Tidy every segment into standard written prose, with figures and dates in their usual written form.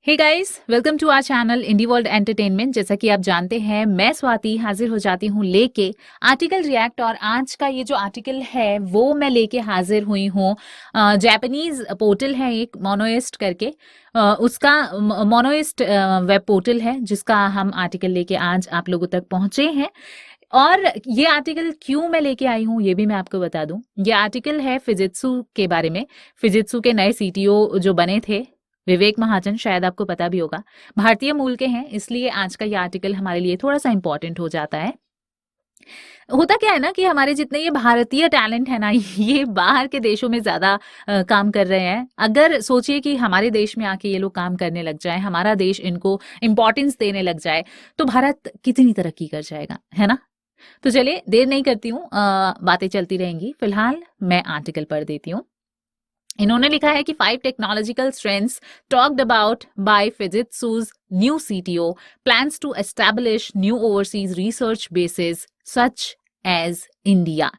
Hey guys, welcome to our channel indie world entertainment. जैसा कि आप जानते हैं, मैं स्वाति हाजिर हो जाती हूँ लेके आर्टिकल रिएक्ट। और आज का ये जो आर्टिकल है वो मैं लेके हाजिर हुई हूँ। जापानीज पोर्टल है एक मोनोइस्ट करके, उसका मोनोइस्ट वेब पोर्टल है जिसका हम आर्टिकल लेके आज आप लोगों तक पहुंचे हैं। और ये आर्टिकल क्यों मैं लेके आई हूँ ये भी मैं आपको बता दूं। ये आर्टिकल है फिजित्सु के बारे में। फिजित्सु के नए सीटीओ जो बने थे विवेक महाजन, शायद आपको पता भी होगा, भारतीय मूल के हैं, इसलिए आज का ये आर्टिकल हमारे लिए थोड़ा सा इंपॉर्टेंट हो जाता है। होता क्या है ना कि हमारे जितने ये भारतीय टैलेंट है ना, ये बाहर के देशों में ज्यादा काम कर रहे हैं। अगर सोचिए कि हमारे देश में आके ये लोग काम करने लग जाए, हमारा देश इनको इंपॉर्टेंस देने लग जाए, तो भारत कितनी तरक्की कर जाएगा, है ना। तो चलिए देर नहीं करती हूँ, बातें चलती रहेंगी। फिलहाल मैं आर्टिकल पढ़ देती हूँ। इन्होंने लिखा है कि 5 technological strengths talked about by Fujitsu's new CTO plans to establish new overseas research bases such as India.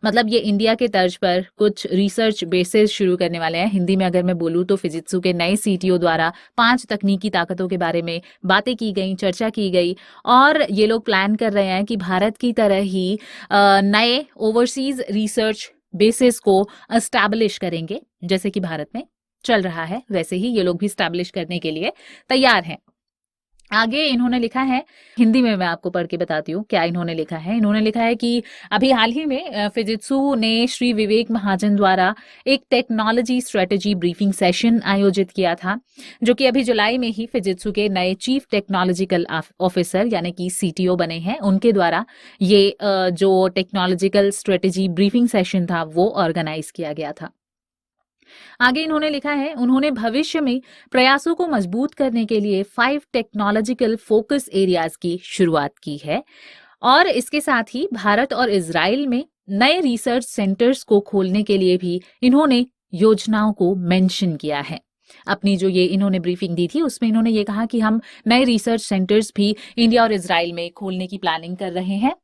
मतलब ये इंडिया के तर्ज पर कुछ रिसर्च बेसिस शुरू करने वाले हैं। हिंदी में अगर मैं बोलूँ तो फिजित्सु के नए सीटीओ द्वारा 5 तकनीकी ताकतों के बारे में बातें की गई, चर्चा की गई, और ये लोग प्लान कर रहे हैं कि भारत की तरह ही नए ओवरसीज रिसर्च बेसिस को एस्टैब्लिश करेंगे। जैसे कि भारत में चल रहा है वैसे ही ये लोग भी एस्टैब्लिश करने के लिए तैयार हैं। आगे इन्होंने लिखा है, हिंदी में मैं आपको पढ़ के बताती हूँ क्या इन्होंने लिखा है। इन्होंने लिखा है कि अभी हाल ही में फिजित्सु ने श्री विवेक महाजन द्वारा एक टेक्नोलॉजी स्ट्रेटेजी ब्रीफिंग सेशन आयोजित किया था, जो कि अभी जुलाई में ही फिजित्सु के नए चीफ टेक्नोलॉजिकल ऑफिसर यानी कि सीटीओ बने हैं, उनके द्वारा ये जो टेक्नोलॉजिकल स्ट्रेटेजी ब्रीफिंग सेशन था वो ऑर्गेनाइज किया गया था। आगे इन्होंने लिखा है, उन्होंने भविष्य में प्रयासों को मजबूत करने के लिए 5 टेक्नोलॉजिकल फोकस एरियाज की शुरुआत की है, और इसके साथ ही भारत और इजराइल में नए रिसर्च सेंटर्स को खोलने के लिए भी इन्होंने योजनाओं को मेंशन किया है। अपनी जो ये इन्होंने ब्रीफिंग दी थी उसमें इन्होंने ये कहा कि हम नए रिसर्च सेंटर्स भी इंडिया और इजराइल में खोलने की प्लानिंग कर रहे हैं।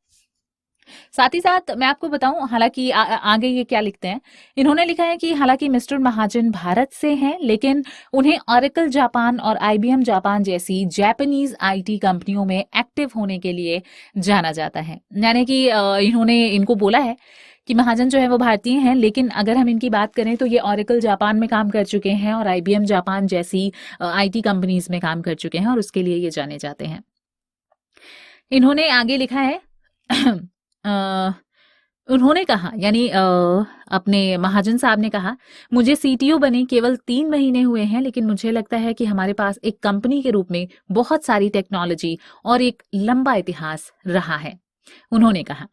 साथ ही साथ मैं आपको बताऊं, हालांकि आगे ये क्या लिखते हैं, इन्होंने लिखा है कि हालांकि मिस्टर महाजन भारत से हैं, लेकिन उन्हें ऑरेकल जापान और आईबीएम जापान जैसी जापानीज आईटी कंपनियों में एक्टिव होने के लिए जाना जाता है। यानी कि इन्होंने इनको बोला है कि महाजन जो है वो भारतीय हैं, लेकिन अगर हम इनकी बात करें तो ये ऑरेकल जापान में काम कर चुके हैं और आईबीएम जापान जैसी आईटी कंपनीज में काम कर चुके हैं, और उसके लिए ये जाने जाते हैं। इन्होंने आगे लिखा है उन्होंने कहा, यानी अपने महाजन साहब ने कहा, मुझे सीटीओ बने केवल 3 महीने हुए हैं, लेकिन मुझे लगता है कि हमारे पास एक कंपनी के रूप में बहुत सारी टेक्नोलॉजी और एक लंबा इतिहास रहा है। उन्होंने कहा,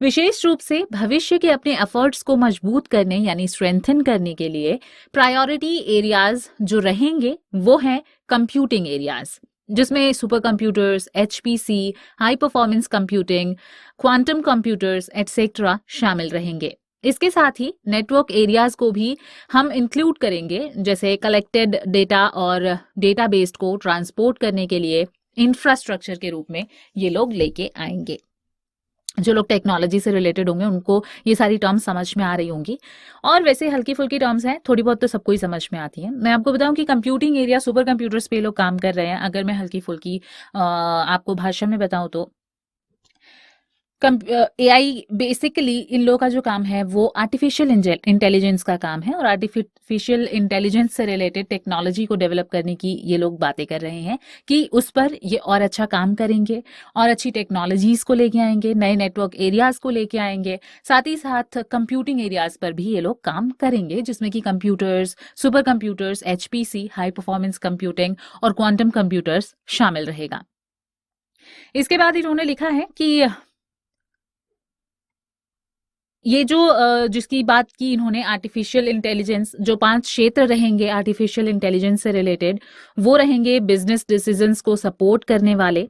विशेष रूप से भविष्य के अपने एफर्ट्स को मजबूत करने यानी स्ट्रेंथन करने के लिए प्रायोरिटी एरियाज जो रहेंगे वो हैं कंप्यूटिंग एरियाज, जिसमें super computers, HPC, high performance computing, quantum computers etcetera शामिल रहेंगे। इसके साथ ही नेटवर्क एरियाज को भी हम इंक्लूड करेंगे, जैसे कलेक्टेड डेटा और डेटाबेस को ट्रांसपोर्ट करने के लिए इंफ्रास्ट्रक्चर के रूप में ये लोग लेके आएंगे। जो लोग टेक्नोलॉजी से रिलेटेड होंगे उनको ये सारी टर्म्स समझ में आ रही होंगी, और वैसे हल्की फुल्की टर्म्स हैं, थोड़ी बहुत तो सबको ही समझ में आती है। मैं आपको बताऊं कि कंप्यूटिंग एरिया सुपर कंप्यूटर्स पे लोग काम कर रहे हैं। अगर मैं हल्की फुल्की आपको भाषा में बताऊं तो एआई बेसिकली इन लोगों का जो काम है वो आर्टिफिशियल इंटेलिजेंस का काम है, और आर्टिफिशियल इंटेलिजेंस से रिलेटेड टेक्नोलॉजी को डेवलप करने की ये लोग बातें कर रहे हैं कि उस पर ये और अच्छा काम करेंगे और अच्छी टेक्नोलॉजीज को लेके आएंगे, नए नेटवर्क एरियाज को लेके आएंगे। साथ ही साथ कंप्यूटिंग एरियाज पर भी ये लोग काम करेंगे, जिसमें कि computers, super computers, HPC, high performance computing और क्वांटम कंप्यूटर्स शामिल रहेगा। इसके बाद इन्होंने लिखा है कि ये जो जिसकी बात की इन्होंने आर्टिफिशियल इंटेलिजेंस, जो 5 क्षेत्र रहेंगे आर्टिफिशियल इंटेलिजेंस से रिलेटेड, वो रहेंगे बिजनेस डिसीजंस को सपोर्ट करने वाले।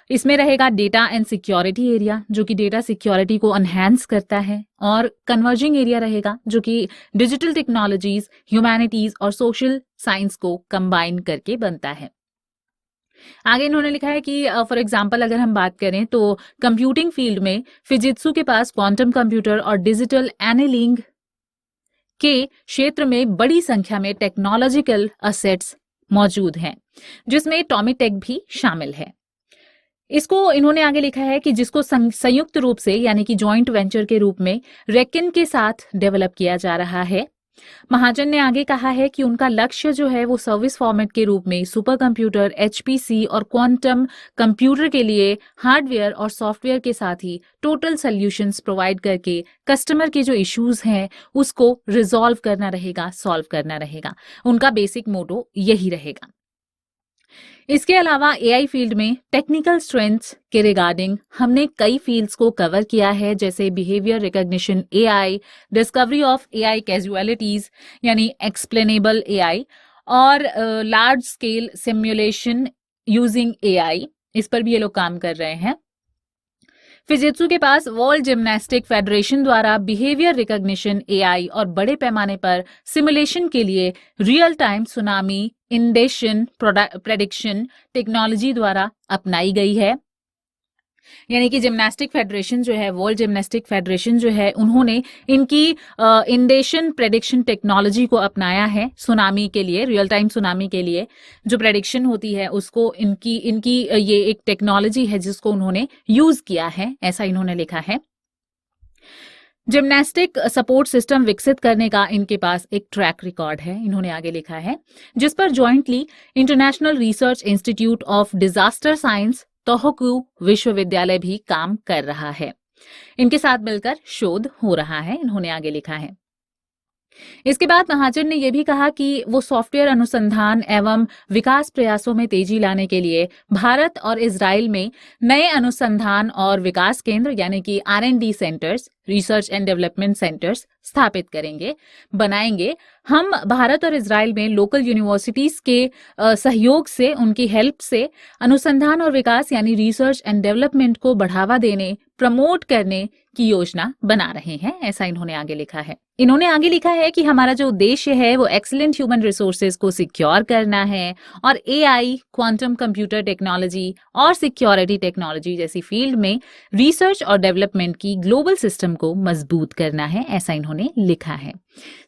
इसमें रहेगा डेटा एंड सिक्योरिटी एरिया, जो कि डेटा सिक्योरिटी को एनहांस करता है, और कन्वर्जिंग एरिया रहेगा जो कि डिजिटल टेक्नोलॉजीज, ह्यूमैनिटीज और सोशल साइंस को कंबाइन करके बनता है। आगे इन्होंने लिखा है कि फॉर एग्जांपल अगर हम बात करें तो कंप्यूटिंग फील्ड में फिजित्सु के पास क्वांटम कंप्यूटर और डिजिटल एनालिंग के क्षेत्र में बड़ी संख्या में टेक्नोलॉजिकल असेट्स मौजूद हैं, जिसमें टॉमीटेक भी शामिल है। इसको इन्होंने आगे लिखा है कि जिसको संयुक्त रूप से यानी कि जॉइंट वेंचर के रूप में रेकिन के साथ डेवलप किया जा रहा है। महाजन ने आगे कहा है कि उनका लक्ष्य जो है वो सर्विस फॉर्मेट के रूप में सुपर कंप्यूटर, HPC और क्वांटम कंप्यूटर के लिए हार्डवेयर और सॉफ्टवेयर के साथ ही टोटल सॉल्यूशंस प्रोवाइड करके कस्टमर के जो इश्यूज हैं उसको रिजॉल्व करना रहेगा, सॉल्व करना रहेगा। उनका बेसिक मोटो यही रहेगा। इसके अलावा AI फील्ड में टेक्निकल स्ट्रेंथ्स के रिगार्डिंग हमने कई फील्ड्स को कवर किया है, जैसे behaviour recognition AI, discovery of AI casualties यानी एक्सप्लेनेबल AI और large scale simulation using AI, इस पर भी ये लोग काम कर रहे हैं। फिजित्सु के पास वर्ल्ड जिम्नास्टिक फेडरेशन द्वारा बिहेवियर रिकॉग्निशन AI और बड़े पैमाने पर सिमुलेशन के लिए real time tsunami inundation prediction technology द्वारा अपनाई गई है। यानी कि जिम्नास्टिक फेडरेशन जो है, वर्ल्ड जिम्नास्टिक फेडरेशन जो है, उन्होंने इनकी इंडेशन प्रेडिक्शन टेक्नोलॉजी को अपनाया है सुनामी के लिए, रियल टाइम सुनामी के लिए जो प्रेडिक्शन होती है उसको इनकी ये एक टेक्नोलॉजी है जिसको उन्होंने यूज किया है, ऐसा इन्होंने लिखा है। जिम्नास्टिक सपोर्ट सिस्टम विकसित करने का इनके पास एक ट्रैक रिकॉर्ड है, इन्होंने आगे लिखा है, जिस पर jointly international research institute of disaster science Tohoku विश्वविद्यालय भी काम कर रहा है। इनके साथ मिलकर शोध हो रहा है, इन्होंने आगे लिखा है। इसके बाद महाजन ने यह भी कहा कि वो सॉफ्टवेयर अनुसंधान एवं विकास प्रयासों में तेजी लाने के लिए भारत और इजराइल में नए अनुसंधान और विकास केंद्र यानी कि R&D centres, research and development centres स्थापित करेंगे, बनाएंगे। हम भारत और इजराइल में लोकल यूनिवर्सिटीज के सहयोग से, उनकी हेल्प से अनुसंधान और विकास यानी रिसर्च एंड डेवलपमेंट को बढ़ावा देने, प्रमोट करने की योजना बना रहे हैं, ऐसा इन्होंने आगे लिखा है। इन्होंने आगे लिखा है कि हमारा जो उद्देश्य है वो एक्सीलेंट ह्यूमन रिसोर्सेज को सिक्योर करना है और AI, क्वांटम कंप्यूटर टेक्नोलॉजी और सिक्योरिटी टेक्नोलॉजी जैसी फील्ड में रिसर्च और डेवलपमेंट की ग्लोबल सिस्टम को मजबूत करना है, ऐसा इन्होंने लिखा है।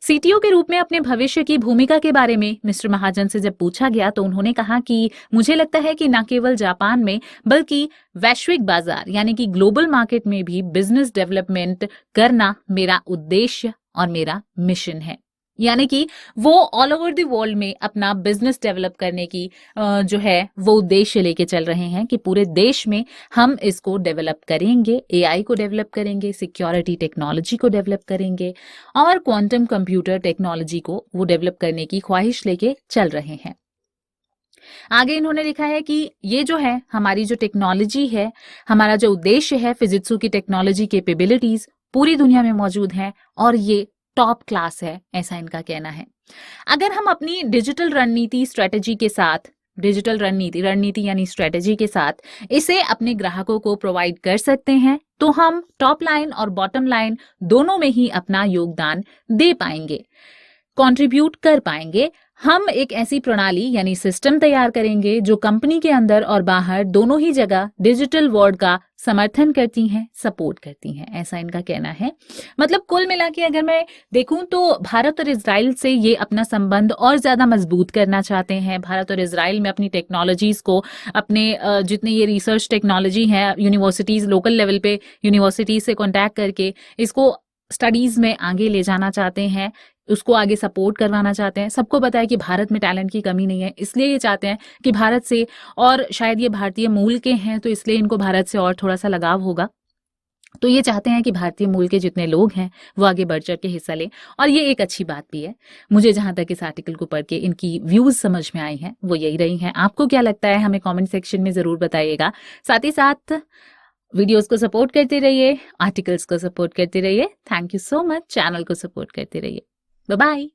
CTO के रूप में अपने भविष्य की भूमिका के बारे में मिस्टर महाजन से जब पूछा गया तो उन्होंने कहा कि मुझे लगता है कि न केवल जापान में बल्कि वैश्विक बाजार यानी कि ग्लोबल मार्केट में भी बिजनेस डेवलपमेंट करना मेरा उद्देश्य और मेरा मिशन है। यानी कि वो ऑल ओवर द वर्ल्ड में अपना बिजनेस डेवलप करने की जो है वो उद्देश्य लेके चल रहे हैं कि पूरे देश में हम इसको डेवलप करेंगे, AI को डेवलप करेंगे, सिक्योरिटी टेक्नोलॉजी को डेवलप करेंगे और क्वांटम कंप्यूटर टेक्नोलॉजी को वो डेवलप करने की ख्वाहिश लेके चल रहे हैं। आगे इन्होंने लिखा है कि ये जो है हमारी जो टेक्नोलॉजी है, हमारा जो उद्देश्य है, फिजित्सु की टेक्नोलॉजी कैपेबिलिटीज पूरी दुनिया में मौजूद हैं और ये टॉप क्लास है, ऐसा इनका कहना है। अगर हम अपनी डिजिटल रणनीति स्ट्रेटेजी के साथ, डिजिटल रणनीति यानी स्ट्रेटेजी के साथ इसे अपने ग्राहकों को प्रोवाइड कर सकते हैं तो हम टॉप लाइन और बॉटम लाइन दोनों में ही अपना योगदान दे पाएंगे, कंट्रीब्यूट कर पाएंगे। हम एक ऐसी प्रणाली यानी सिस्टम तैयार करेंगे जो कंपनी के अंदर और बाहर दोनों ही जगह डिजिटल वर्ल्ड का समर्थन करती हैं, सपोर्ट करती हैं, ऐसा इनका कहना है। मतलब कुल मिला के अगर मैं देखूं तो भारत और इजराइल से ये अपना संबंध और ज्यादा मजबूत करना चाहते हैं। भारत और इजराइल में अपनी टेक्नोलॉजीज को, अपने जितने ये रिसर्च टेक्नोलॉजी है, यूनिवर्सिटीज, लोकल लेवल पे यूनिवर्सिटीज से कॉन्टैक्ट करके इसको स्टडीज में आगे ले जाना चाहते हैं, उसको आगे सपोर्ट करवाना चाहते हैं। सबको पता है कि भारत में टैलेंट की कमी नहीं है, इसलिए ये चाहते हैं कि भारत से, और शायद ये भारतीय मूल के हैं तो इसलिए इनको भारत से और थोड़ा सा लगाव होगा, तो ये चाहते हैं कि भारतीय मूल के जितने लोग हैं वो आगे बढ़ चढ़ के हिस्सा लें। और ये एक अच्छी बात भी है। मुझे जहां तक इस आर्टिकल को पढ़ के इनकी व्यूज समझ में आई हैं वो यही रही हैं। आपको क्या लगता है हमें कमेंट सेक्शन में जरूर बताइएगा। साथ ही साथ वीडियोस को सपोर्ट करते रहिए, आर्टिकल्स को सपोर्ट करते रहिए। Thank you so much. Channel को सपोर्ट करते रहिए। Bye bye.